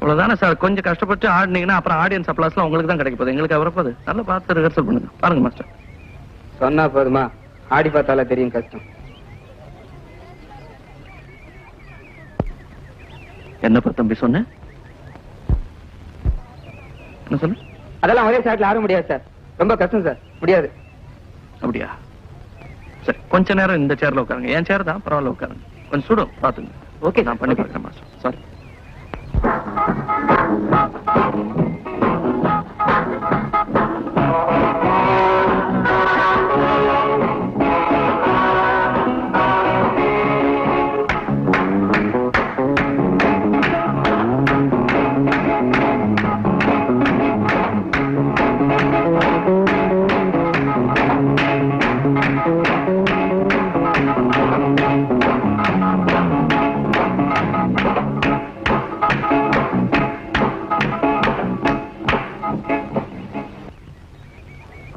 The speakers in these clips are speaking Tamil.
அவ்வளவுதானே சார். கொஞ்சம் கஷ்டப்பட்டு ஆடினீங்கன்னா அப்புறம் ஆடியன்ஸ் அப்ளாஸ்லாம் உங்களுக்கு தான் கிடைக்க போகுது, எங்களுக்கு வரப்போகுது. நல்லா பார்த்து ரிஹர்சல் பண்ணுங்க. பாருங்க மாஸ்டர். சொன்னா போதுமா? ஆடி பார்த்தால தெரியும் கஷ்டம். என்னப்பா தம்பி சொன்ன? என்ன சொன்ன? அதெல்லாம் ஒரே ஷாட்ல ஆட முடியாது சார், ரொம்ப கஷ்டம் சார், முடியாது. அப்படியா? சரி, கொஞ்ச நேரம் இந்த சேர்ல உட்காருங்க. என் சேர் தான், பரவாயில்ல உட்காருங்க. கொஞ்சம் சுடும் பாத்துங்க. ஓகே, நான் பண்ணி பார்க்குறேன் மாஸ்டர். சாரி.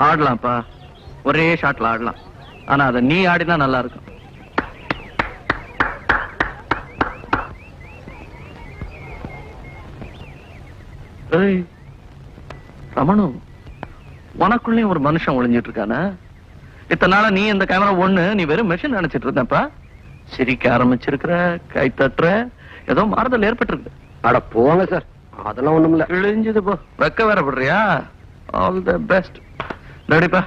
ஆடலாம்ப்பா, ஒரே ஷாட்ல ஆடலாம். ஆனா அதை நீ ஆடினா நல்லா இருக்கும். ரமணு, உனக்குள்ளேயும் ஒரு மனுஷன் ஒளிஞ்சிட்டு இருக்கானா? இத்தனை நாளா நீ இந்த கேமரா ஒண்ணு, நீ வெறும் மெஷின் நினைச்சிட்டு இருந்தப்பா. சிரிக்க ஆரம்பிச்சிருக்கிற, கை தட்டுற, ஏதோ மாறுதல் ஏற்பட்டிருக்கு. அட போங்க சார், அதெல்லாம் ஒண்ணும் இல்ல. கிழிஞ்சது போ. வெக்க வேற படுறியா? All the best. ரெடிப்பா?